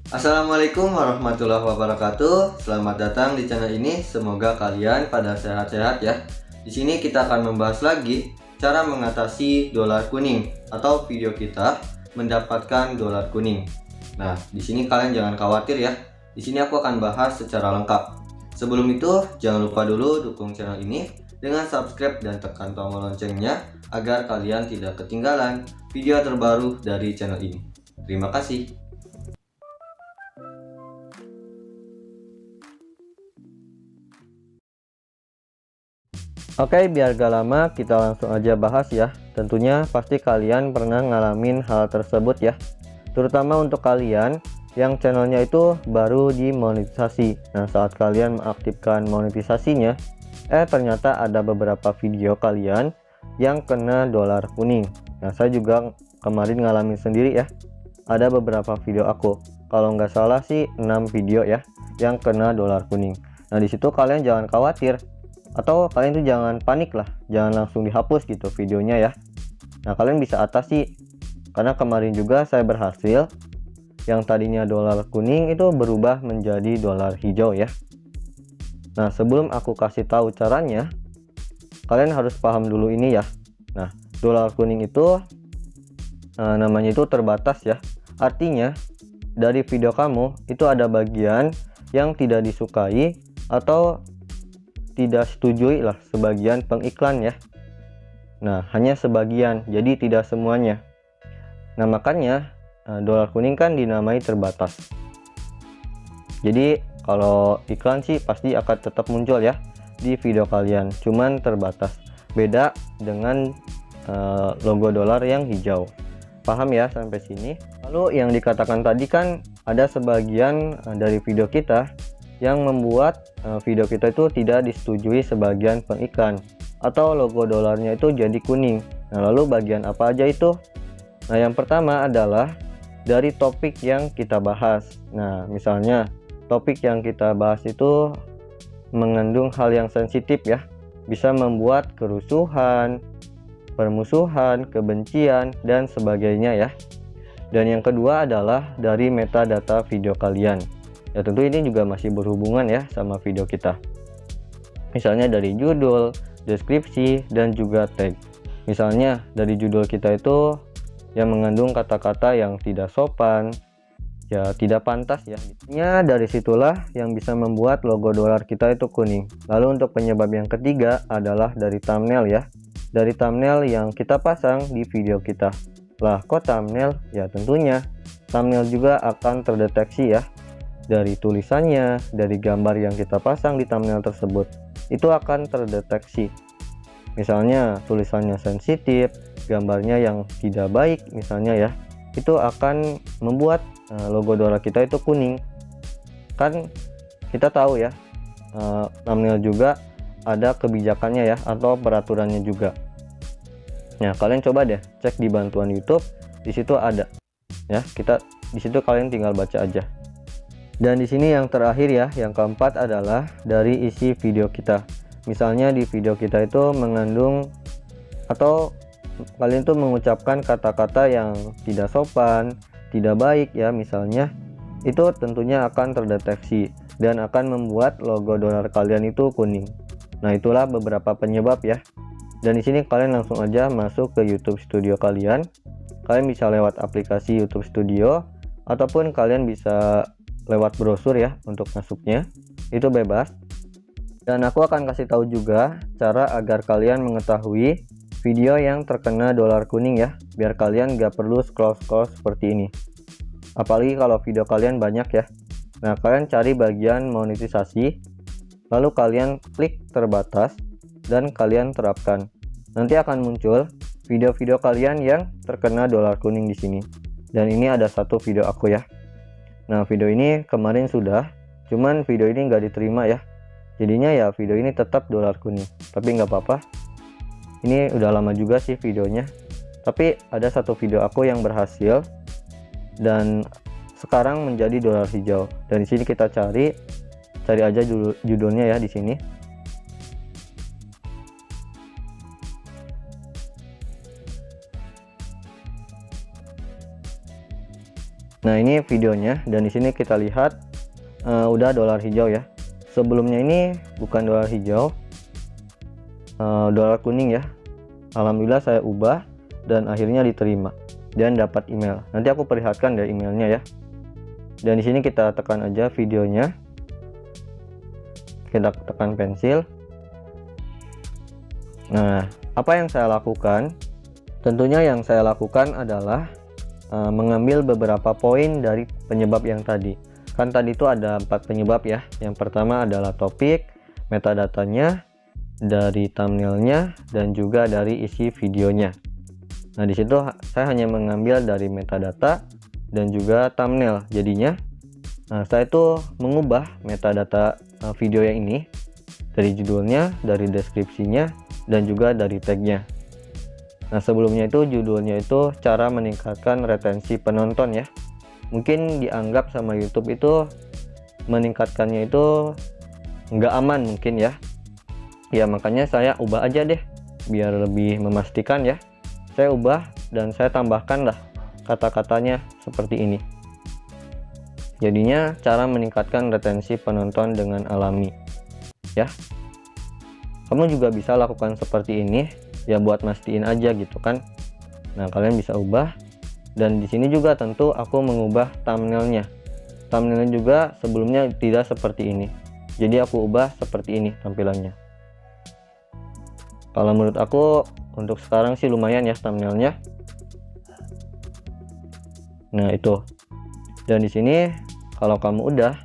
Assalamualaikum warahmatullahi wabarakatuh. Selamat datang di channel ini. Semoga kalian pada sehat-sehat ya. Di sini kita akan membahas lagi cara mengatasi dolar kuning atau video kita mendapatkan dolar kuning. Nah, di sini kalian jangan khawatir ya. Di sini aku akan bahas secara lengkap. Sebelum itu, jangan lupa dulu dukung channel ini dengan subscribe dan tekan tombol loncengnya agar kalian tidak ketinggalan video terbaru dari channel ini. Terima kasih. Oke, biar gak lama kita langsung aja bahas ya. Tentunya pasti kalian pernah ngalamin hal tersebut ya. Terutama untuk kalian yang channelnya itu baru dimonetisasi. Nah, saat kalian mengaktifkan monetisasinya, ternyata ada beberapa video kalian yang kena dolar kuning. Nah, saya juga kemarin ngalamin sendiri ya. Ada beberapa video aku. Kalau nggak salah sih 6 video ya yang kena dolar kuning. Nah, disitu kalian jangan khawatir. Atau kalian tuh jangan panik lah, jangan langsung dihapus gitu videonya ya. Nah, kalian bisa atasi, karena kemarin juga saya berhasil yang tadinya dolar kuning itu berubah menjadi dolar hijau ya. Nah, sebelum aku kasih tahu caranya, kalian harus paham dulu ini ya. Nah, dolar kuning itu namanya itu terbatas ya. Artinya dari video kamu itu ada bagian yang tidak disukai atau tidak setujui lah sebagian pengiklan ya. Nah, hanya sebagian, jadi tidak semuanya. Nah, makanya dolar kuning kan dinamai terbatas. Jadi kalau iklan sih pasti akan tetap muncul ya di video kalian, cuman terbatas. Beda dengan logo dolar yang hijau. Paham ya sampai sini? Lalu yang dikatakan tadi kan ada sebagian dari video kita yang membuat video kita itu tidak disetujui sebagian pengiklan atau logo dolarnya itu jadi kuning. Nah, lalu bagian apa aja itu? Nah, yang pertama adalah dari topik yang kita bahas. Nah, misalnya topik yang kita bahas itu mengandung hal yang sensitif ya, bisa membuat kerusuhan, permusuhan, kebencian, dan sebagainya ya. Dan yang kedua adalah dari metadata video kalian. Ya, tentu ini juga masih berhubungan ya sama video kita. Misalnya dari judul, deskripsi, dan juga tag. Misalnya dari judul kita itu yang mengandung kata-kata yang tidak sopan, ya tidak pantas ya. Ya, dari situlah yang bisa membuat logo dolar kita itu kuning. Lalu untuk penyebab yang ketiga adalah dari thumbnail ya. Dari thumbnail yang kita pasang di video kita. Lah, kok thumbnail? Ya, tentunya thumbnail juga akan terdeteksi ya. Dari tulisannya, dari gambar yang kita pasang di thumbnail tersebut, itu akan terdeteksi. Misalnya tulisannya sensitif, gambarnya yang tidak baik misalnya ya, itu akan membuat logo dolar kita itu kuning. Kan kita tahu ya, thumbnail juga ada kebijakannya ya, atau peraturannya juga. Nah, kalian coba deh cek di bantuan YouTube, di situ ada ya, di situ kalian tinggal baca aja. Dan di sini yang terakhir ya, yang keempat adalah dari isi video kita. Misalnya di video kita itu mengandung atau kalian tuh mengucapkan kata-kata yang tidak sopan, tidak baik ya misalnya, itu tentunya akan terdeteksi dan akan membuat logo dolar kalian itu kuning. Nah, itulah beberapa penyebab ya. Dan di sini kalian langsung aja masuk ke YouTube Studio kalian. Kalian bisa lewat aplikasi YouTube Studio ataupun kalian bisa lewat brosur ya untuk masuknya, itu bebas. Dan aku akan kasih tahu juga cara agar kalian mengetahui video yang terkena dolar kuning ya, biar kalian gak perlu scroll-scroll seperti ini. Apalagi kalau video kalian banyak ya. Nah, kalian cari bagian monetisasi, lalu kalian klik terbatas dan kalian terapkan. Nanti akan muncul video-video kalian yang terkena dolar kuning di sini. Dan ini ada satu video aku ya. Nah, video ini kemarin sudah, cuman video ini nggak diterima ya. Jadinya ya video ini tetap dolar kuning. Tapi nggak apa-apa. Ini udah lama juga sih videonya. Tapi ada satu video aku yang berhasil dan sekarang menjadi dolar hijau. Dan di sini kita cari aja judulnya ya di sini. Nah, ini videonya, dan di sini kita lihat udah dolar hijau ya. Sebelumnya ini bukan dolar hijau, dolar kuning ya. Alhamdulillah saya ubah dan akhirnya diterima dan dapat email. Nanti aku perlihatkan dari emailnya ya. Dan di sini kita tekan aja videonya. Kita tekan pensil. Nah, apa yang saya lakukan? Tentunya yang saya lakukan adalah mengambil beberapa poin dari penyebab yang tadi. Kan tadi itu ada 4 penyebab ya. Yang pertama adalah topik, metadatanya, dari thumbnailnya, dan juga dari isi videonya. Nah, di situ saya hanya mengambil dari metadata dan juga thumbnail. Jadinya saya itu mengubah metadata video yang ini dari judulnya, dari deskripsinya, dan juga dari tagnya. Nah, sebelumnya itu judulnya itu cara meningkatkan retensi penonton ya. Mungkin dianggap sama YouTube itu meningkatkannya itu nggak aman mungkin ya. Ya, makanya saya ubah aja deh biar lebih memastikan ya. Saya ubah dan saya tambahkan lah kata-katanya seperti ini. Jadinya cara meningkatkan retensi penonton dengan alami ya. Kamu juga bisa lakukan seperti ini ya, buat mastiin aja gitu kan. Nah, kalian bisa ubah. Dan di sini juga tentu aku mengubah thumbnailnya. Thumbnailnya juga sebelumnya tidak seperti ini, jadi aku ubah seperti ini tampilannya. Kalau menurut aku untuk sekarang sih lumayan ya thumbnailnya. Nah, itu. Dan di sini kalau kamu udah,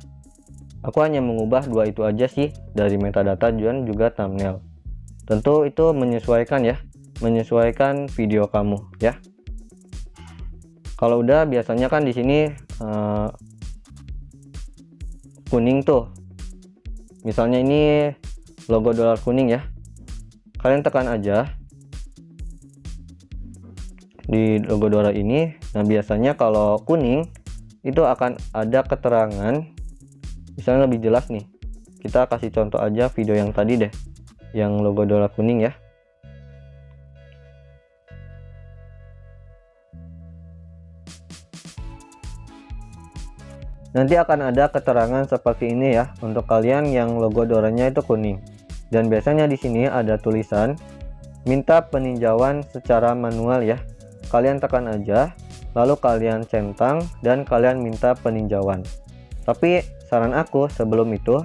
aku hanya mengubah 2 itu aja sih, dari metadata dan juga thumbnail. Tentu itu menyesuaikan ya, menyesuaikan video kamu ya. Kalau udah, biasanya kan di sini kuning tuh. Misalnya ini logo dolar kuning ya. Kalian tekan aja di logo dolar ini. Nah, biasanya kalau kuning itu akan ada keterangan, misalnya lebih jelas nih. Kita kasih contoh aja video yang tadi deh, yang logo dolar kuning ya. Nanti akan ada keterangan seperti ini ya untuk kalian yang logo dolarnya itu kuning. Dan biasanya di sini ada tulisan minta peninjauan secara manual ya. Kalian tekan aja, lalu kalian centang dan kalian minta peninjauan. Tapi saran aku sebelum itu,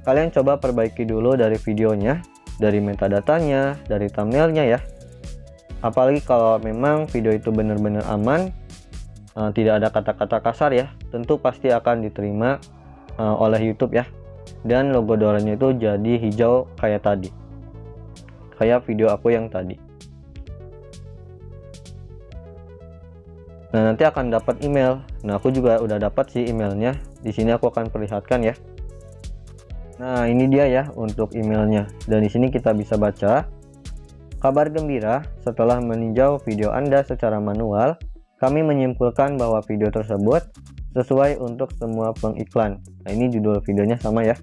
kalian coba perbaiki dulu dari videonya, dari metadatanya, dari thumbnailnya ya. Apalagi kalau memang video itu benar-benar aman, tidak ada kata-kata kasar ya, tentu pasti akan diterima oleh YouTube ya. Dan logo dolarnya itu jadi hijau kayak tadi, kayak video aku yang tadi. Nah, nanti akan dapat email. Nah, aku juga udah dapat sih emailnya. Di sini aku akan perlihatkan ya. Nah, ini dia ya untuk emailnya. Dan di sini kita bisa baca, kabar gembira, setelah meninjau video Anda secara manual, kami menyimpulkan bahwa video tersebut sesuai untuk semua pengiklan. Nah, ini judul videonya sama ya.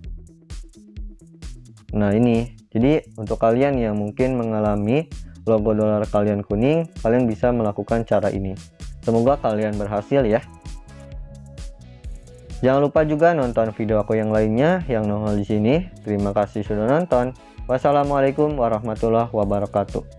Nah, ini. Jadi untuk kalian yang mungkin mengalami logo dolar kalian kuning, kalian bisa melakukan cara ini. Semoga kalian berhasil ya. Jangan lupa juga nonton video aku yang lainnya yang nongol di sini. Terima kasih sudah nonton. Wassalamualaikum warahmatullahi wabarakatuh.